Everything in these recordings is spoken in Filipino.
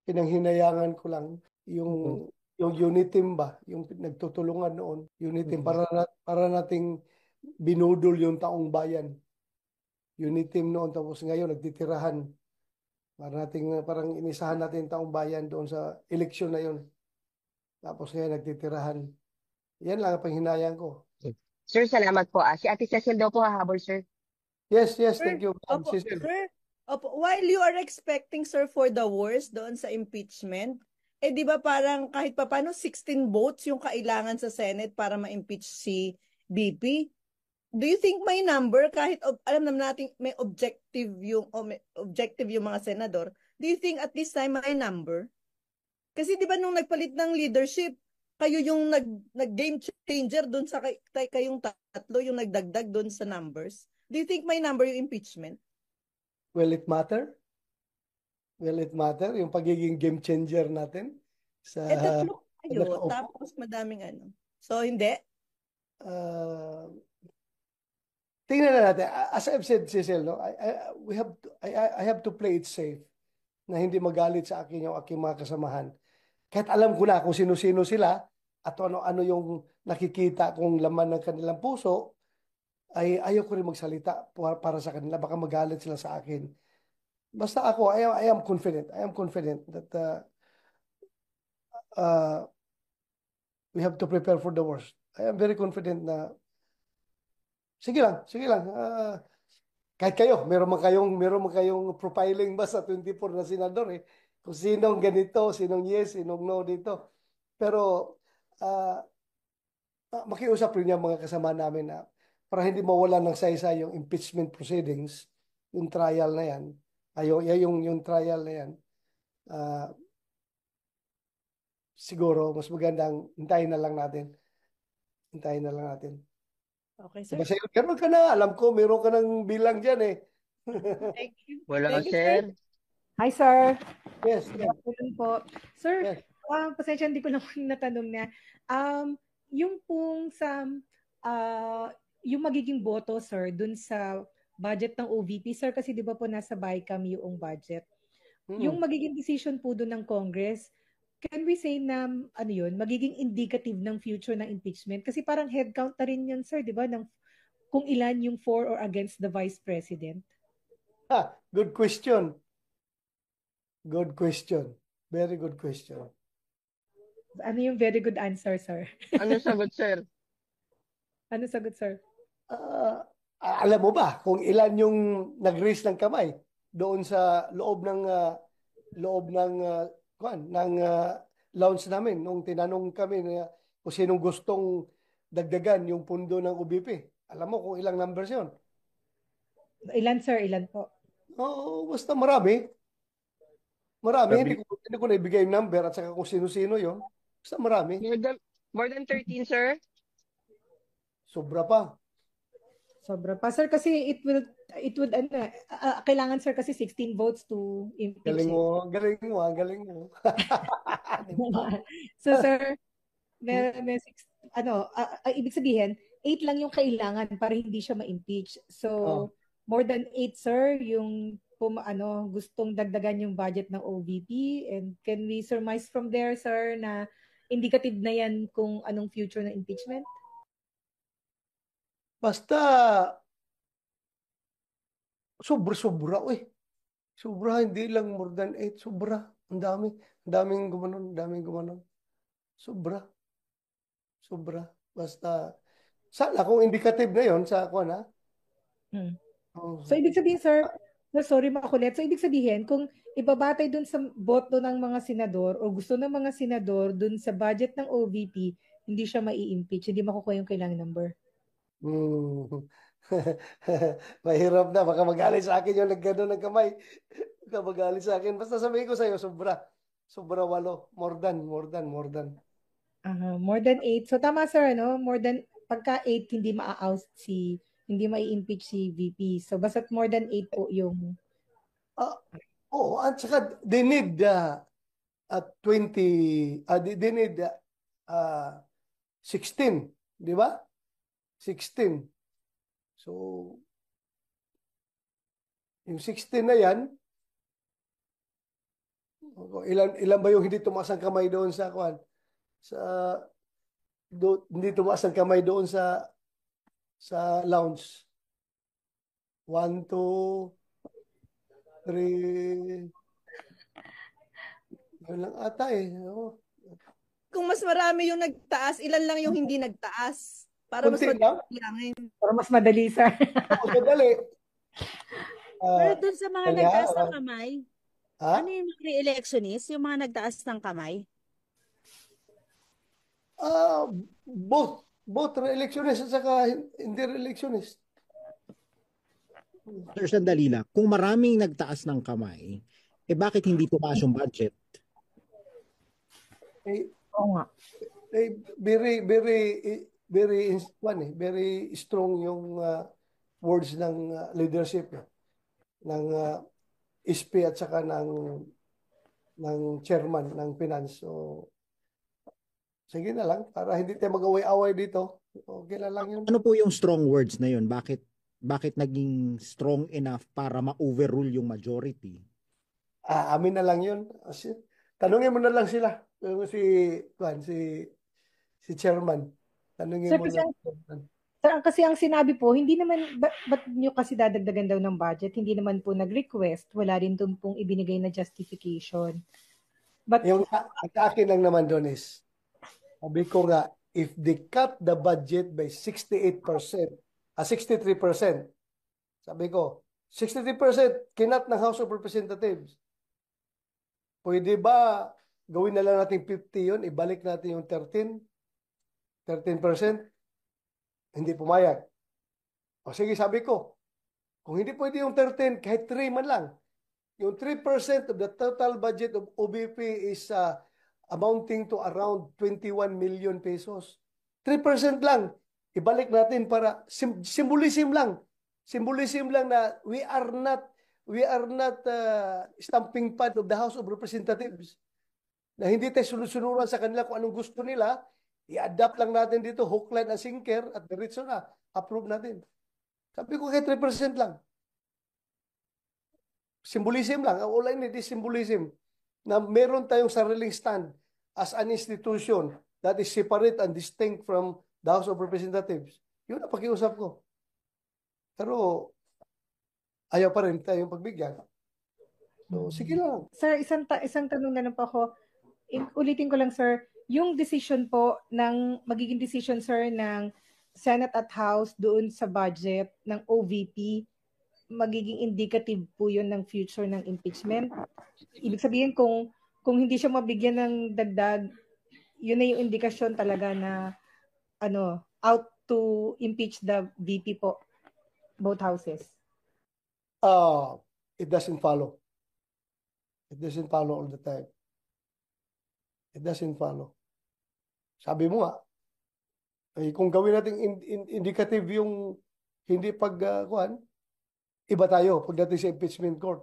pinanghinayangan ko lang Mm, yung Uniteam ba, yung nagtutulungan noon, Uniteam mm. para nating binudol yung taong bayan. Uniteam noon tapos ngayon nagtitirahan para nating parang inisahan natin yung taong bayan doon sa eleksyon na yun. Tapos ngayon nagtitirahan. Yan lang ang panghinayang ko. Sir, salamat po. Si Ate Cecil daw po hahabol, sir. Yes, yes, thank Sir, you, Ma'am opo, Cecil. sir, opo, while you are expecting, sir, for the worst doon sa impeachment, eh di ba parang kahit papano 16 votes yung kailangan sa Senate para ma-impeach si BP? Do you think may number kahit alam naman natin may objective yung mga senador? Do you think at this time may number? Kasi di ba nung nagpalit ng leadership, kayo yung nag game changer doon sa kayong tatlo yung nagdagdag doon sa numbers. Do you think may number yung impeachment? Will it matter? Will it matter? Yung pagiging game changer natin sa Eh tatlo kayo, nakaupo. tapos madaming ano. So hindi. Uh, tingnan na natin. As I've said, Cecil, no, I have to play it safe na hindi magalit sa akin yung aking mga kasamahan. Kahit alam ko na kung sino-sino sila at ano-ano yung nakikita kong laman ng kanilang puso, ay ayaw ko rin magsalita para sa kanila. Baka magalit sila sa akin. Basta ako, I am confident. I am confident that uh, we have to prepare for the worst. I am very confident na sige lang, sige lang. Kahit kayo, meron man kayong profiling ba sa 24 na senador eh. Kung sinong ganito, sinong yes, sinong no dito. Pero uh, makiusap rin yung mga kasama namin na para hindi mawala ng saysay yung impeachment proceedings, yung trial na yan, yung trial na yan, uh, siguro mas magandang hintayin na lang natin. Hintayin na lang natin. Okay, sir. Diba sa'yo, meron ka na, alam ko, meron ka ng bilang dyan eh. Thank you. Wala, Thank you, sir. sir. Hi, sir. Yes, Good yes, afternoon po. Sir, yes. pasensya, hindi ko lang natanong na. Yung pong sa, yung magiging boto, sir, dun sa budget ng OVP, sir, kasi di ba po nasa BICAM yung budget. Yung Hmm. magiging decision po dun ng Congress, can we say na, ano yun, magiging indicative ng future ng impeachment? Kasi parang head count na rin yun, sir, di ba, ng, kung ilan yung for or against the Vice President. Good question. Good question. Very good question. Ano yung very good answer, sir? Ano sagot, sir? Ano sagot, sir? Alam mo ba kung ilan yung nag-raise ng kamay doon sa loob ng lounge namin nung tinanong kami na kung sinong gustong dagdagan yung pundo ng UBP. Alam mo kung ilang numbers yon? Ilan, sir? Ilan po? Oo, basta marami. Marami, Sabi, hindi ko na ibigay yung number at saka kung sino-sino yon. Basta marami. More than 13, sir? Sobra pa. Sobra pa. Sir, kasi it would, kailangan, sir, kasi 16 votes to impeach. Galing mo, galing mo, galing mo. So, sir, may six, ibig sabihin, 8 lang yung kailangan para hindi siya ma-impeach. So, Oh. more than 8, sir, yung gustong dagdagan yung budget ng OVP. And can we surmise from there, sir, na indicative na yan kung anong future ng impeachment? Basta sobra-sobra, Sobra, hindi lang more than 8. Sobra. Ang dami. Ang daming gumanon. Ang daming gumanon. Sobra. Sobra. Basta, sana kung indicative na yon sa ako na. Hmm. Oh. So, ibig sabihin, sir, sorry makulit. So, ibig sabihin, kung ibabatay dun sa boto ng mga senador o gusto ng mga senador dun sa budget ng OVP, hindi siya mai-impeach, hindi makukuha yung kailangan number. Mahirap na. Baka magalit sa akin yung naggano ng kamay. Baka magalit sa akin. Basta sabihin ko sa'yo, sobra. Sobra 8. More than. More than 8. So, tama, sir, more than, pagka 8, hindi mai-impeach si VP. So, basta't more than 8 po yung... At saka they need 20, they need 16, di ba? 16. So, yung 16 na yan, Ilan ba yung hindi tumaas ang kamay doon sa kwan? Hindi tumaas ang kamay doon sa lounge. 1, 2, 3. Yun lang ata eh. Kung mas marami yung nagtaas, ilan lang yung hindi nagtaas? Para mas Kunti lang. madali. Para mas madali, sir. Madali. Pero dun sa mga kaya, nagtaas ng kamay, ha? ano yung mga re-electionist? Yung mga nagtaas ng kamay? Both re-electionist at saka hindi re-electionist. Sir, sandali lang. Kung maraming nagtaas ng kamay, bakit hindi tumaas yung budget? Oo nga. Very, very strong yung words ng leadership ng SP at saka ng chairman ng finance. So, sige na lang para hindi tayo mag-away-away dito. Okay na lang yun. Ano po yung strong words na yun? Bakit naging strong enough para ma-overrule yung majority? Amin na lang yun. Tanungin mo na lang sila. Si chairman. Tanungin Sir, mo kasi na. Sir, kasi ang sinabi po, hindi naman, ba't nyo kasi dadagdagan daw ng budget? Hindi naman po nag-request. Wala rin doon pong ibinigay na justification. But, Yung sa akin lang naman doon is, sabi ko nga, if they cut the budget by 68%, 63%, sabi ko, 63% kinat ng House of Representatives. Pwede ba gawin na lang natin 50 yun, ibalik natin yung 13%? Hindi pumayag. O sige, sabi ko, kung hindi pwede yung 13, kahit 3 man lang, yung 3% of the total budget of OBP is amounting to around 21 million pesos. 3% lang, ibalik natin para symbolism lang. Symbolism lang na we are not stamping pad of the House of Representatives. Na hindi tayo sunod-sunuran sa kanila kung anong gusto nila, i-adapt lang natin dito, hook, line, and sinker, at diretso na, approve natin. Sabi ko kay 3% lang. Symbolism lang. All I need is symbolism. Na meron tayong sariling stand as an institution that is separate and distinct from the House of Representatives. Yun ang pakiusap ko. Pero ayaw pa rin tayong pagbigyan. So, sige lang. sir, isang tanong na lang po ako. Ulitin ko lang, sir, yung decision po magiging decision, sir, ng Senate at House doon sa budget ng OVP, magiging indicative po yun ng future ng impeachment. Ibig sabihin, kung hindi siya mabigyan ng dagdag, yun na yung indikasyon talaga na out to impeach the VP po, both houses. It doesn't follow. It doesn't follow all the time. It doesn't follow. Sabi mo nga, kung gawin natin indicative yung hindi iba tayo pagdating sa impeachment court.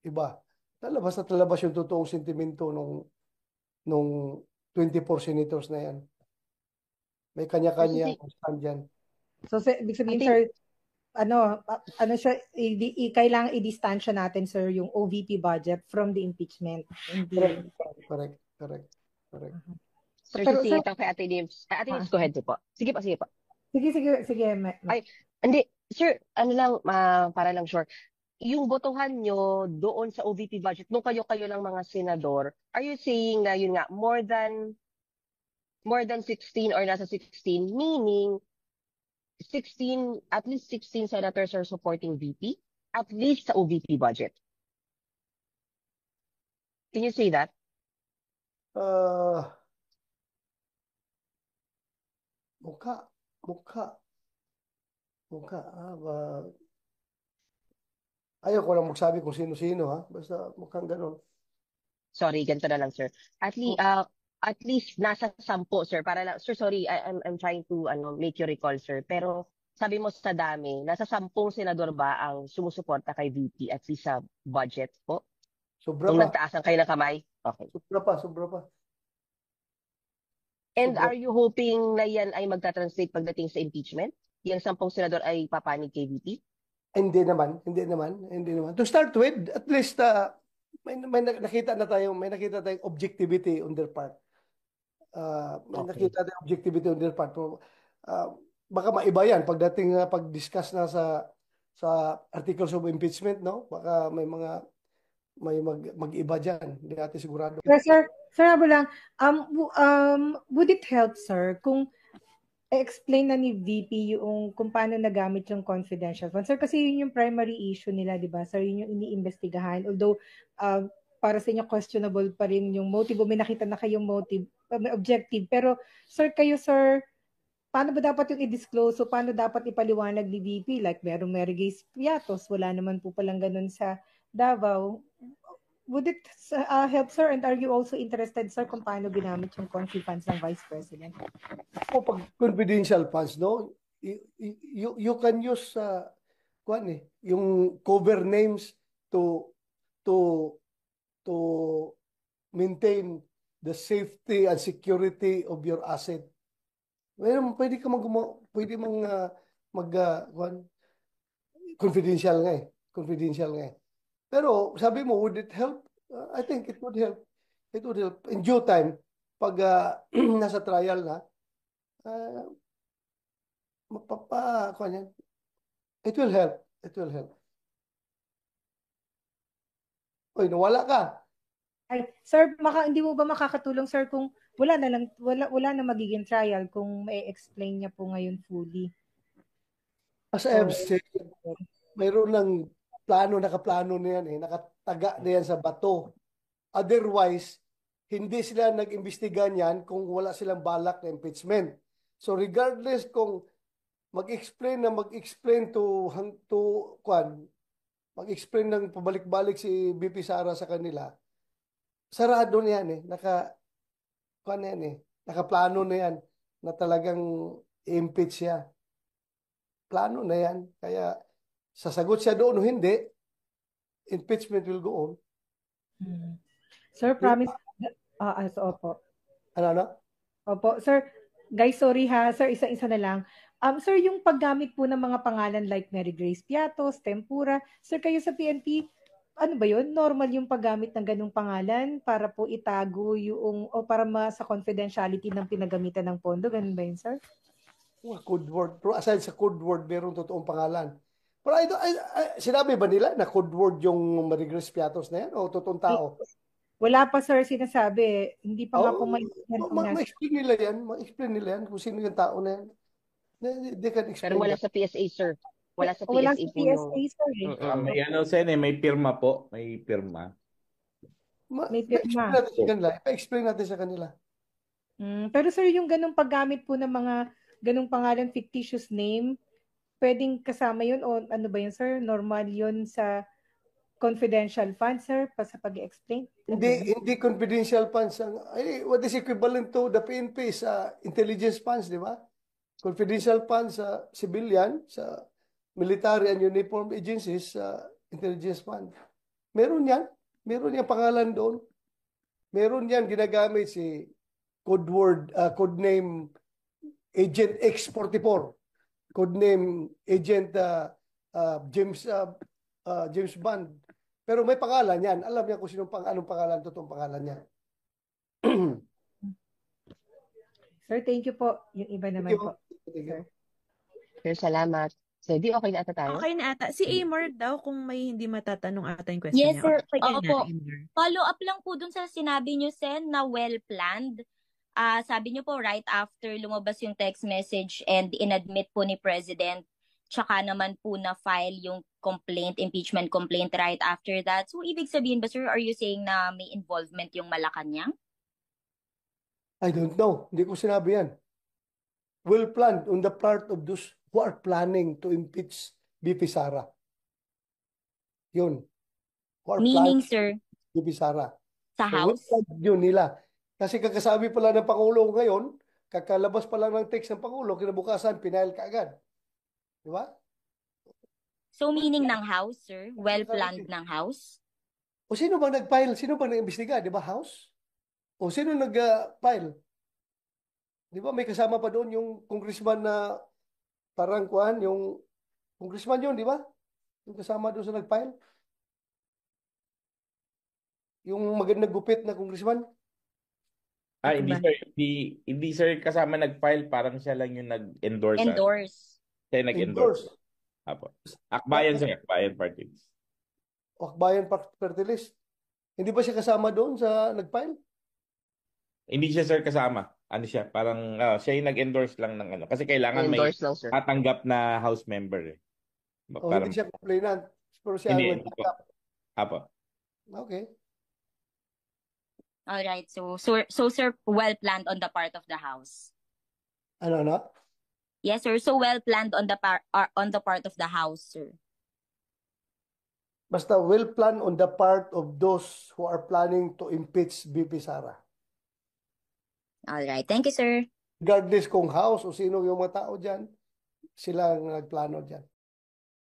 Iba. Talabas yung totoong sentimento nung 24 senators na yan. May kanya-kanya stand yan. So, ibig sabihin, sir, siya, kailangan i-distansya natin, sir, yung OVP budget from the impeachment. Correct. Sir, sisingit ako kay Ate Lims. Ate Lims, go ahead po. Sige po. Sige. Ay, hindi. Sir, para lang sure. Yung botohan nyo doon sa OVP budget, nung kayo lang mga senador, are you saying na yun nga, more than 16 or nasa 16, meaning at least 16 senators are supporting VP, at least sa OVP budget? Can you say that? Mukha. Ayaw ko lang magsabi kung sino-sino, ha? Basta mukhang ganun. Sorry, ganito na lang, sir. At least nasa 10, sir. Para lang, sir, sorry, I'm trying to make you recall, sir. Pero sabi mo sa dami, nasa 10 senador ba ang sumusuporta kay VP at least sa budget po? Sobra Nung pa. nagtaasan kayo ng kamay? Okay. Sobra pa. And are you hoping na yan ay magta-translate pagdating sa impeachment? Yung 10 senador ay papanig kay VP? Hindi naman. To start with, at least may nakita tayong objectivity on their part. May Okay. nakita tayong objectivity on their part. Pero, baka maiba yan pagdating pag-discuss na sa articles of impeachment, no? Baka may mag-iba dyan. Hindi natin sigurado. Pero sir, abo lang, would it help, sir, kung explain na ni VP yung kung paano nagamit yung confidential funds? Sir, kasi yun yung primary issue nila, di ba? Sir, yun yung iniimbestigahan. Although, para sa inyo, questionable pa rin yung motive. May nakita na kayong motive, may objective. Pero, sir, paano ba dapat yung i-disclose? So, paano dapat ipaliwanag ni VP? Like, merong Mary Grace Piatos, wala naman po palang ganun sa Davao. Would it help, sir? And are you also interested, sir, kung paano ginamit yung confi funds ng Vice President? O pag confidential funds, no? You can use yung cover names to to maintain the safety and security of your asset. Well, pwede confidential nga eh. Confidential nga eh. Pero sabi mo, would it help? I think it would help. It would help. In due time, pag nasa trial na, it will help. It will help. Oy, nawala ka. Ay, sir, hindi mo ba makakatulong, sir, kung wala na magiging trial kung may explain niya po ngayon fully? As I have said, mayroon ng nakaplano na yan eh. Nakataga na yan sa bato. Otherwise, hindi sila nag-imbestiga niyan kung wala silang balak na impeachment. So regardless kung mag-explain mag-explain ng pabalik-balik si BP Sara sa kanila, sarado na yan eh. Nakaplano na yan na talagang i-impeach siya. Plano na yan. Kaya sasagot siya doon o hindi, impeachment will go on. Sir, promise. Opo. Ano? Opo. Sir, guys, sorry ha. Sir, isa-isa na lang. Sir, yung paggamit po ng mga pangalan like Mary Grace Piatos, Tempura, sir, kayo sa PNP, ano ba yun? Normal yung paggamit ng ganung pangalan para po itago yung, o para sa confidentiality ng pinagamitan ng pondo? Ganun ba yun, sir? Code word. Pero aside sa code word, mayroong totoong pangalan. Pero sinabi ba nila na code word yung Mary Grace Piatos na yan o totoong tao? Wala pa, sir, sinasabi. Hindi pa nga po ma-explain nila yan kung sino yung tao na yan. They can explain. Pero wala sa PSA, sir. Wala sa PSA Wala sa po. PSA, sir. May pirma po. May pirma. May pirma. Pa-explain natin sa kanila. Pero sir, yung ganung paggamit po ng mga ganung pangalan, fictitious name, pwedeng kasama yun o ano ba yun, sir? Normal yun sa confidential funds, sir, sa pag-explain? Hindi confidential funds. What is equivalent to the PNP sa intelligence funds, di ba? Confidential funds sa civilian, sa military and uniform agencies, sa intelligence fund. Meron yan pangalan doon. Meron yan ginagamit si codename Agent X44, codename Agent James Bond. Pero may pangalan yan. Alam niya kung anong pangalan, totoong pangalan niya. Sir, thank you po. Yung iba naman po. Sir, salamat. So, di okay na ata tayo? Okay na ata. Si Amor daw kung may hindi matatanong ata yung question Yes, niya. sir. Opo. Follow up lang po dun sa sinabi niyo, Sen, na well-planned. Sabi niyo po right after lumabas yung text message and inadmit po ni President, tsaka naman po na-file yung impeachment complaint right after that. So, ibig sabihin ba, sir, are you saying na may involvement yung Malacanang? I don't know. Hindi ko sinabi yan. Well-planned on the part of those who are planning to impeach BP Sara. Yun. Meaning, sir? BP Sara. Sa House? Yun nila. Kasi kakasabi pala ng Pangulo ngayon, kakalabas pa lang ng text ng Pangulo, kinabukasan, pinail ka agad. Di ba? So, meaning ng House, sir? Well-planned ng House? O sino bang nag-file? Sino bang nag-imbestiga? Di ba, House? O sino nag-file? Di ba, may kasama pa doon yung congressman na parang yung congressman yun, di ba? Yung kasama doon sa nag-file. Yung magandang gupit na congressman? Hindi Akbayan. sir, hindi sir kasama nag-file, parang siya lang yung nag-endorse. Endorse. Siya yung nag-endorse. Endorse. Apo. Akbayan sir, Akbayan Party List. Akbayan Party List. Hindi ba siya kasama doon sa nag-file? Hindi siya sir kasama. Ano siya, parang siya yung nag-endorse lang ng ano. Kasi kailangan may Endorse lang, sir. tatanggap na House member eh. O Parang, hindi siya complainant? Pero siya hindi, ang hindi po. nagtanggap. Apo. Okay. All right. So sir, well planned on the part of the House. Ano? Yes, sir. So well planned on the part of the House, sir. Basta well planned on the part of those who are planning to impeach VP Sara. All right. Thank you, sir. Regardless kung House o sino yung mga tao dyan, sila ang nagplano dyan.